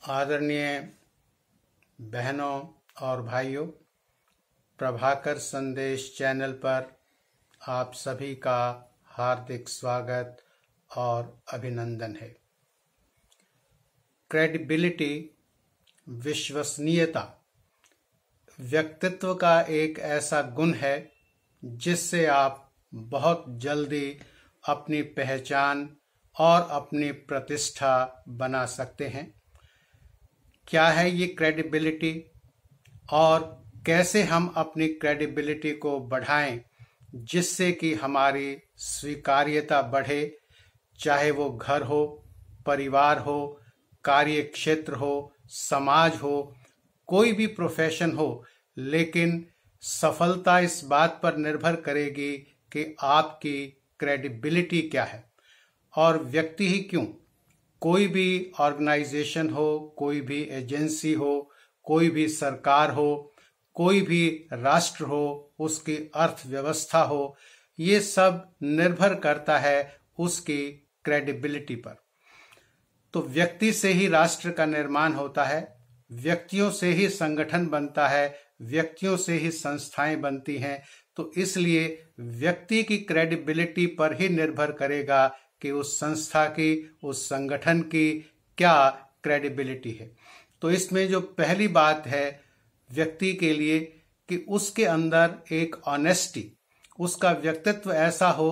आदरणीय बहनों और भाइयों, प्रभाकर संदेश चैनल पर आप सभी का हार्दिक स्वागत और अभिनंदन है। क्रेडिबिलिटी, विश्वसनीयता व्यक्तित्व का एक ऐसा गुण है जिससे आप बहुत जल्दी अपनी पहचान और अपनी प्रतिष्ठा बना सकते हैं। क्या है ये क्रेडिबिलिटी और कैसे हम अपनी क्रेडिबिलिटी को बढ़ाएं जिससे कि हमारी स्वीकार्यता बढ़े, चाहे वो घर हो, परिवार हो, कार्य क्षेत्र हो, समाज हो, कोई भी प्रोफेशन हो। लेकिन सफलता इस बात पर निर्भर करेगी कि आपकी क्रेडिबिलिटी क्या है। और व्यक्ति ही क्यों, कोई भी ऑर्गेनाइजेशन हो, कोई भी एजेंसी हो, कोई भी सरकार हो, कोई भी राष्ट्र हो, उसकी अर्थव्यवस्था हो, ये सब निर्भर करता है उसकी क्रेडिबिलिटी पर। तो व्यक्ति से ही राष्ट्र का निर्माण होता है, व्यक्तियों से ही संगठन बनता है, व्यक्तियों से ही संस्थाएं बनती हैं। तो इसलिए व्यक्ति की क्रेडिबिलिटी पर ही निर्भर करेगा कि उस संस्था की, उस संगठन की क्या क्रेडिबिलिटी है। तो इसमें जो पहली बात है व्यक्ति के लिए कि उसके अंदर एक ऑनेस्टी, उसका व्यक्तित्व ऐसा हो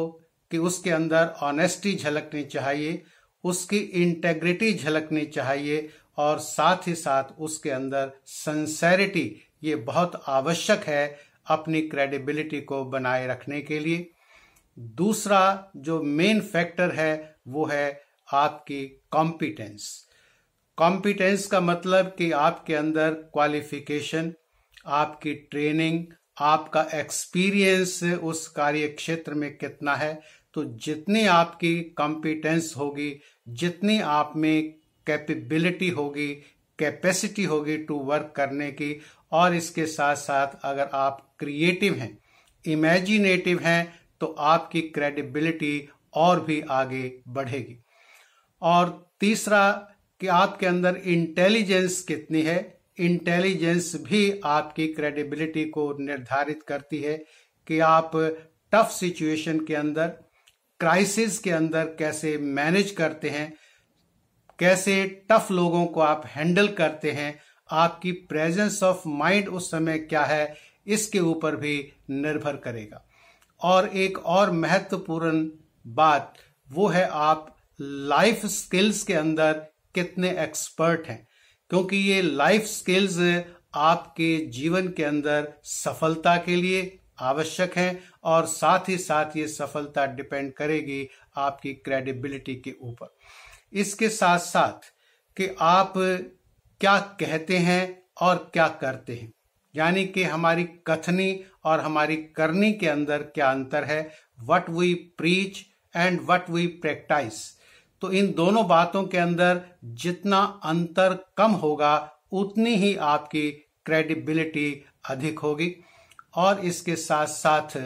कि उसके अंदर ऑनेस्टी झलकनी चाहिए, उसकी इंटेग्रिटी झलकनी चाहिए और साथ ही साथ उसके अंदर सिंसेरिटी, ये बहुत आवश्यक है अपनी क्रेडिबिलिटी को बनाए रखने के लिए। दूसरा जो मेन फैक्टर है वो है आपकी कॉम्पिटेंस। कॉम्पिटेंस का मतलब कि आपके अंदर क्वालिफिकेशन, आपकी ट्रेनिंग, आपका एक्सपीरियंस उस कार्य क्षेत्र में कितना है। तो जितनी आपकी कॉम्पिटेंस होगी, जितनी आप में कैपेबिलिटी होगी, कैपेसिटी होगी टू वर्क करने की, और इसके साथ साथ अगर आप क्रिएटिव हैं, इमेजिनेटिव हैं, तो आपकी क्रेडिबिलिटी और भी आगे बढ़ेगी। और तीसरा कि आपके अंदर इंटेलिजेंस कितनी है। इंटेलिजेंस भी आपकी क्रेडिबिलिटी को निर्धारित करती है कि आप टफ सिचुएशन के अंदर, क्राइसिस के अंदर कैसे मैनेज करते हैं, कैसे टफ लोगों को आप हैंडल करते हैं, आपकी प्रेजेंस ऑफ माइंड उस समय क्या है, इसके ऊपर भी निर्भर करेगा। और एक और महत्वपूर्ण बात वो है आप लाइफ स्किल्स के अंदर कितने एक्सपर्ट हैं, क्योंकि ये लाइफ स्किल्स आपके जीवन के अंदर सफलता के लिए आवश्यक हैं और साथ ही साथ ये सफलता डिपेंड करेगी आपकी क्रेडिबिलिटी के ऊपर। इसके साथ साथ कि आप क्या कहते हैं और क्या करते हैं, यानी कि हमारी कथनी और हमारी करनी के अंदर क्या अंतर है। What we preach and what we practise. तो इन दोनों बातों के अंदर जितना अंतर कम होगा उतनी ही आपकी क्रेडिबिलिटी अधिक होगी। और इसके साथ साथ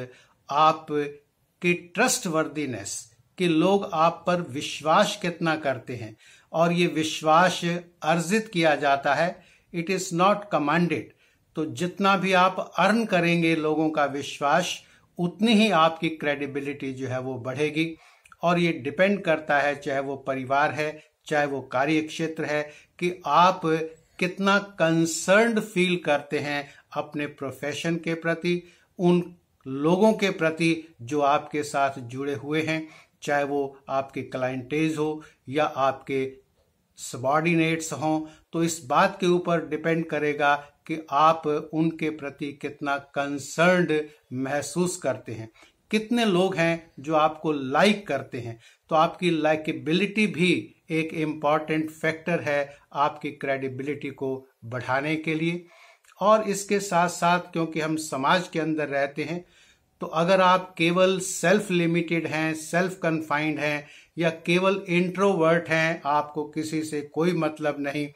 आप की ट्रस्टवर्दीनेस, कि लोग आप पर विश्वास कितना करते हैं, और ये विश्वास अर्जित किया जाता है, इट इज नॉट कमांडेड। तो जितना भी आप अर्न करेंगे लोगों का विश्वास, उतनी ही आपकी क्रेडिबिलिटी जो है वो बढ़ेगी। और ये डिपेंड करता है, चाहे वो परिवार है, चाहे वो कार्य क्षेत्र है, कि आप कितना कंसर्न्ड फील करते हैं अपने प्रोफेशन के प्रति, उन लोगों के प्रति जो आपके साथ जुड़े हुए हैं, चाहे वो आपके क्लाइंटेज हो या आपके सबॉर्डिनेट्स हों। तो इस बात के ऊपर डिपेंड करेगा कि आप उनके प्रति कितना कंसर्न्ड महसूस करते हैं। कितने लोग हैं जो आपको लाइक करते हैं। तो आपकी लाइकेबिलिटी भी एक इम्पॉर्टेंट फैक्टर है आपकी क्रेडिबिलिटी को बढ़ाने के लिए। और इसके साथ साथ क्योंकि हम समाज के अंदर रहते हैं, तो अगर आप केवल सेल्फ लिमिटेड हैं, सेल्फ कन्फाइंड हैं, या केवल इंट्रोवर्ट हैं, आपको किसी से कोई मतलब नहीं,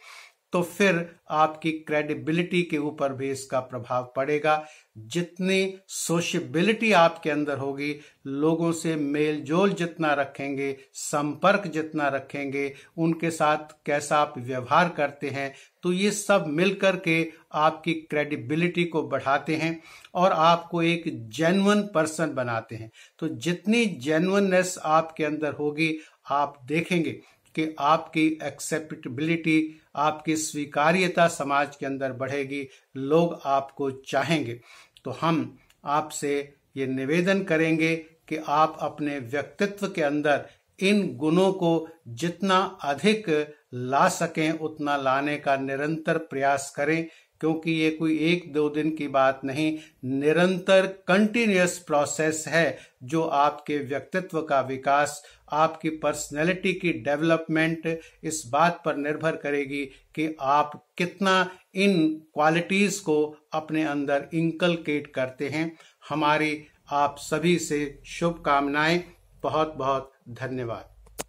तो फिर आपकी क्रेडिबिलिटी के ऊपर भी इसका प्रभाव पड़ेगा। जितनी सोशबिलिटी आपके अंदर होगी, लोगों से मेल जोल जितना रखेंगे, संपर्क जितना रखेंगे, उनके साथ कैसा आप व्यवहार करते हैं, तो ये सब मिलकर के आपकी क्रेडिबिलिटी को बढ़ाते हैं और आपको एक जेन्युइन पर्सन बनाते हैं। तो जितनी जेन्युइननेस आपके अंदर होगी, आप देखेंगे कि आपकी एक्सेप्टेबिलिटी, आपकी स्वीकार्यता समाज के अंदर बढ़ेगी, लोग आपको चाहेंगे। तो हम आपसे ये निवेदन करेंगे कि आप अपने व्यक्तित्व के अंदर इन गुणों को जितना अधिक ला सकें उतना लाने का निरंतर प्रयास करें, क्योंकि ये कोई 1-2 दिन की बात नहीं, निरंतर कंटिन्यूअस प्रोसेस है जो आपके व्यक्तित्व का विकास, आपकी पर्सनैलिटी की डेवलपमेंट इस बात पर निर्भर करेगी कि आप कितना इन क्वालिटीज को अपने अंदर इंकलकेट करते हैं। हमारी आप सभी से शुभकामनाएं। बहुत बहुत धन्यवाद।